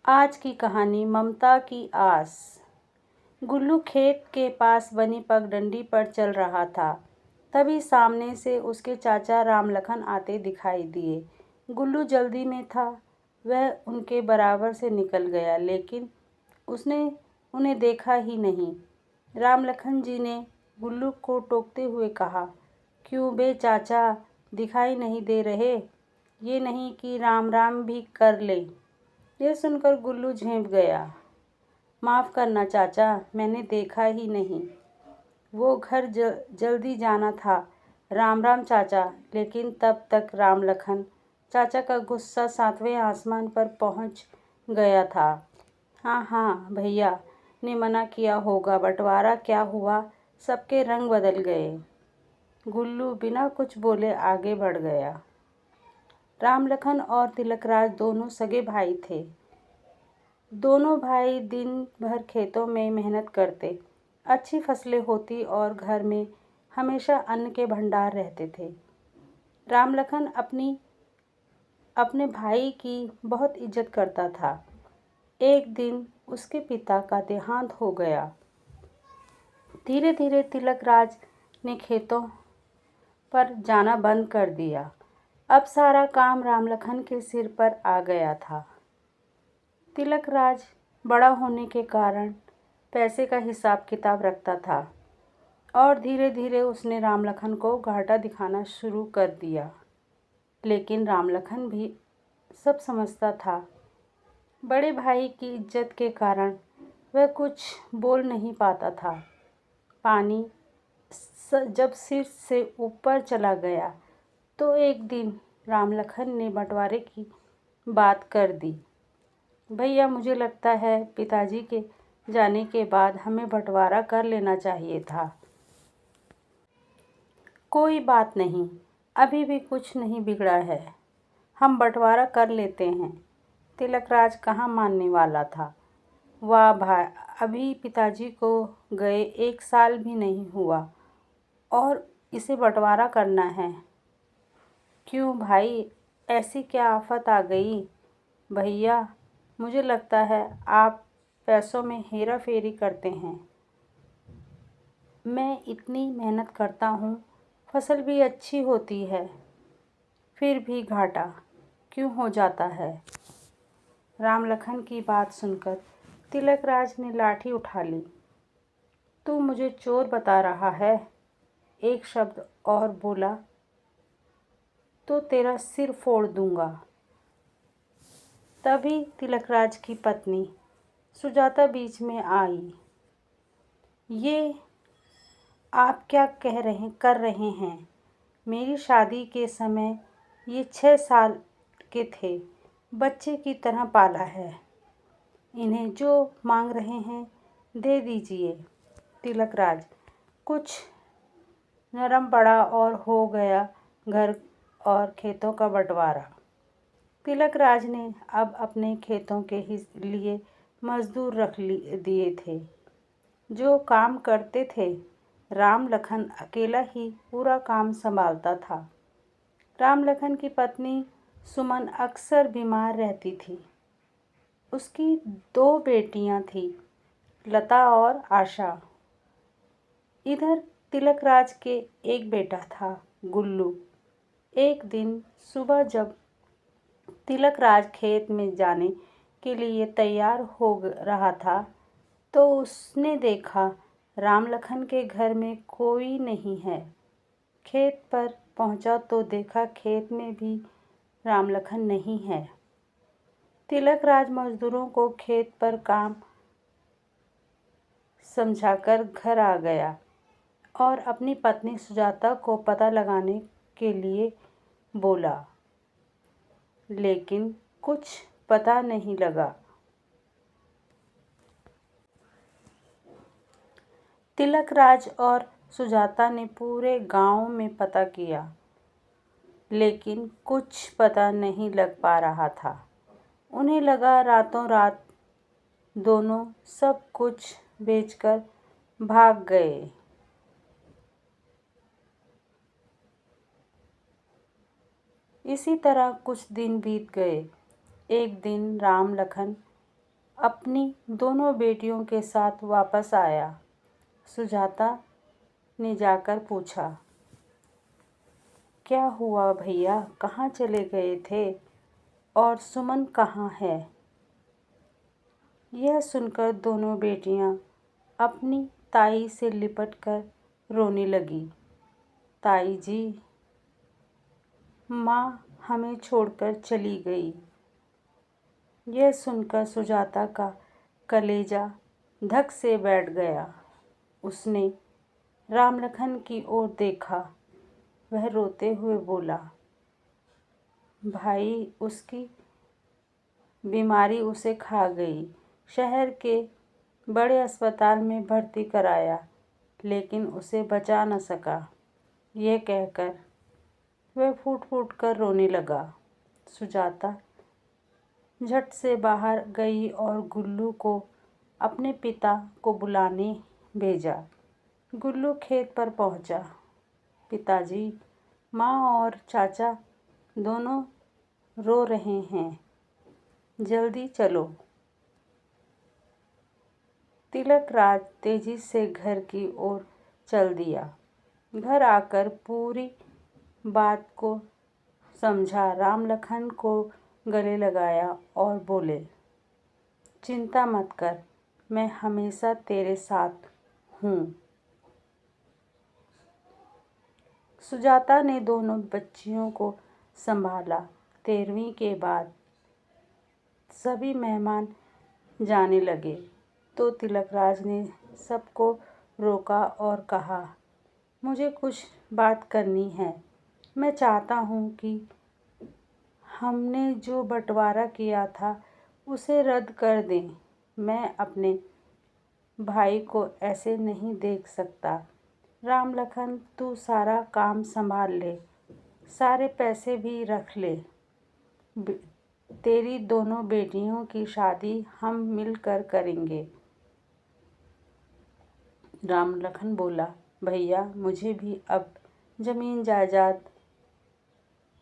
आज की कहानी ममता की आस। गुल्लू खेत के पास बनी पगडंडी पर चल रहा था। तभी सामने से उसके चाचा रामलखन आते दिखाई दिए। गुल्लू जल्दी में था। वह उनके बराबर से निकल गया, लेकिन उसने उन्हें देखा ही नहीं। रामलखन जी ने गुल्लू को टोकते हुए कहा, क्यों बे चाचा, दिखाई नहीं दे रहे? ये नहीं कि राम राम भी कर ले। यह सुनकर गुल्लू झेंप गया। माफ़ करना चाचा, मैंने देखा ही नहीं। वो घर जल्दी जाना था। राम राम चाचा। लेकिन तब तक रामलखन चाचा का गुस्सा 7वें आसमान पर पहुंच गया था। हाँ हाँ, भैया ने मना किया होगा, बंटवारा क्या हुआ? सबके रंग बदल गए। गुल्लू बिना कुछ बोले आगे बढ़ गया। रामलखन और तिलकराज दोनों सगे भाई थे। दोनों भाई दिन भर खेतों में मेहनत करते। अच्छी फसलें होती और घर में हमेशा अन्न के भंडार रहते थे। रामलखन अपने भाई की बहुत इज्जत करता था। एक दिन उसके पिता का देहांत हो गया। धीरे धीरे तिलकराज ने खेतों पर जाना बंद कर दिया। अब सारा काम रामलखन के सिर पर आ गया था। तिलकराज बड़ा होने के कारण पैसे का हिसाब किताब रखता था और धीरे धीरे उसने रामलखन को घाटा दिखाना शुरू कर दिया। लेकिन रामलखन भी सब समझता था। बड़े भाई की इज्जत के कारण वह कुछ बोल नहीं पाता था। पानी जब सिर से ऊपर चला गया तो एक दिन रामलखन ने बंटवारे की बात कर दी। भैया, मुझे लगता है पिताजी के जाने के बाद हमें बंटवारा कर लेना चाहिए था। कोई बात नहीं, अभी भी कुछ नहीं बिगड़ा है, हम बंटवारा कर लेते हैं। तिलकराज कहाँ मानने वाला था। वाह भाई, अभी पिताजी को गए 1 साल भी नहीं हुआ और इसे बंटवारा करना है। क्यों भाई, ऐसी क्या आफत आ गई? भैया, मुझे लगता है आप पैसों में हेरा फेरी करते हैं। मैं इतनी मेहनत करता हूँ, फसल भी अच्छी होती है, फिर भी घाटा क्यों हो जाता है? रामलखन की बात सुनकर तिलकराज ने लाठी उठा ली। तू मुझे चोर बता रहा है? एक शब्द और बोला तो तेरा सिर फोड़ दूंगा। तभी तिलकराज की पत्नी सुजाता बीच में आई। ये आप क्या कर रहे हैं? मेरी शादी के समय ये 6 साल के थे, बच्चे की तरह पाला है। इन्हें जो मांग रहे हैं दे दीजिए। तिलकराज कुछ नरम पड़ा और हो गया घर और खेतों का बंटवारा। तिलकराज ने अब अपने खेतों के लिए मजदूर रख दिए थे जो काम करते थे। रामलखन अकेला ही पूरा काम संभालता था। रामलखन की पत्नी सुमन अक्सर बीमार रहती थी। उसकी 2 बेटियां थीं, लता और आशा। इधर तिलकराज के एक बेटा था, गुल्लू। एक दिन सुबह जब तिलकराज खेत में जाने के लिए तैयार हो रहा था तो उसने देखा रामलखन के घर में कोई नहीं है। खेत पर पहुंचा तो देखा खेत में भी रामलखन नहीं है। तिलकराज मजदूरों को खेत पर काम समझाकर घर आ गया और अपनी पत्नी सुजाता को पता लगाने के लिए बोला, लेकिन कुछ पता नहीं लगा। तिलकराज और सुजाता ने पूरे गांव में पता किया, लेकिन कुछ पता नहीं लग पा रहा था। उन्हें लगा रातों रात दोनों सब कुछ बेचकर भाग गए। इसी तरह कुछ दिन बीत गए। एक दिन रामलखन अपनी दोनों बेटियों के साथ वापस आया। सुजाता ने जाकर पूछा, क्या हुआ भैया, कहाँ चले गए थे और सुमन कहाँ है? यह सुनकर दोनों बेटियां अपनी ताई से लिपटकर रोने लगी। ताई जी, माँ हमें छोड़कर चली गई। यह सुनकर सुजाता का कलेजा धक से बैठ गया। उसने रामलखन की ओर देखा। वह रोते हुए बोला, भाई, उसकी बीमारी उसे खा गई। शहर के बड़े अस्पताल में भर्ती कराया, लेकिन उसे बचा न सका। यह कहकर वह फूट फूट कर रोने लगा। सुजाता झट से बाहर गई और गुल्लू को अपने पिता को बुलाने भेजा। गुल्लू खेत पर पहुंचा। पिताजी, माँ और चाचा दोनों रो रहे हैं, जल्दी चलो। तिलकराज तेजी से घर की ओर चल दिया। घर आकर पूरी बात को समझा, रामलखन को गले लगाया और बोले, चिंता मत कर, मैं हमेशा तेरे साथ हूँ। सुजाता ने दोनों बच्चियों को संभाला। 13वीं के बाद सभी मेहमान जाने लगे तो तिलकराज ने सबको रोका और कहा, मुझे कुछ बात करनी है। मैं चाहता हूँ कि हमने जो बंटवारा किया था उसे रद्द कर दें। मैं अपने भाई को ऐसे नहीं देख सकता। रामलखन, तू सारा काम संभाल ले, सारे पैसे भी रख ले। तेरी दोनों बेटियों की शादी हम मिलकर करेंगे। रामलखन बोला, भैया, मुझे भी अब जमीन जायदाद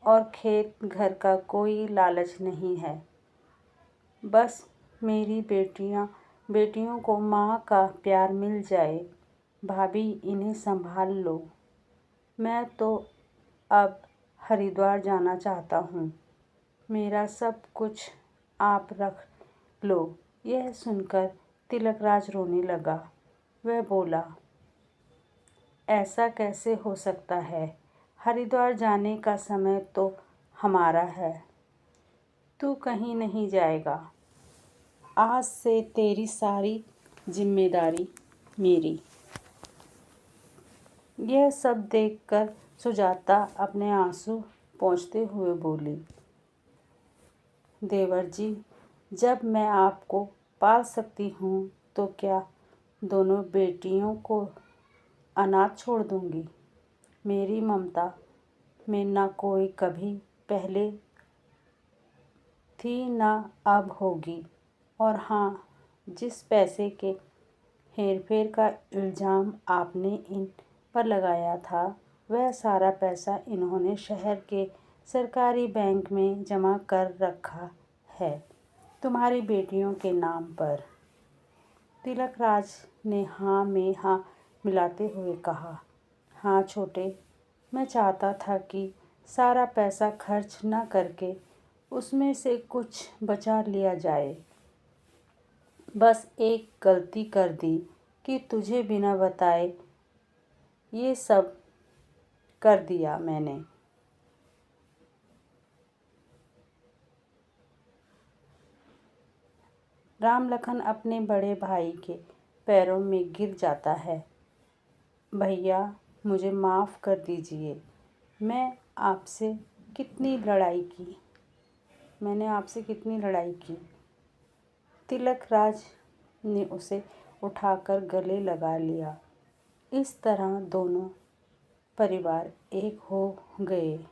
और खेत घर का कोई लालच नहीं है। बस मेरी बेटियों को माँ का प्यार मिल जाए। भाभी, इन्हें संभाल लो। मैं तो अब हरिद्वार जाना चाहता हूँ। मेरा सब कुछ आप रख लो। यह सुनकर तिलकराज रोने लगा। वह बोला, ऐसा कैसे हो सकता है? हरिद्वार जाने का समय तो हमारा है। तू कहीं नहीं जाएगा। आज से तेरी सारी जिम्मेदारी मेरी। यह सब देखकर सुजाता अपने आंसू पोंछते हुए बोली, देवर जी, जब मैं आपको पाल सकती हूँ तो क्या दोनों बेटियों को अनाथ छोड़ दूँगी? मेरी ममता में न कोई कभी पहले थी न अब होगी। और हाँ, जिस पैसे के हेरफेर का इल्ज़ाम आपने इन पर लगाया था, वह सारा पैसा इन्होंने शहर के सरकारी बैंक में जमा कर रखा है, तुम्हारी बेटियों के नाम पर। तिलकराज ने हाँ में हाँ मिलाते हुए कहा, हाँ छोटे, मैं चाहता था कि सारा पैसा खर्च न करके उसमें से कुछ बचा लिया जाए। बस एक गलती कर दी कि तुझे बिना बताए ये सब कर दिया मैंने। रामलखन अपने बड़े भाई के पैरों में गिर जाता है। भैया, मुझे माफ़ कर दीजिए। मैंने आपसे कितनी लड़ाई की। तिलकराज ने उसे उठाकर गले लगा लिया। इस तरह दोनों परिवार एक हो गए।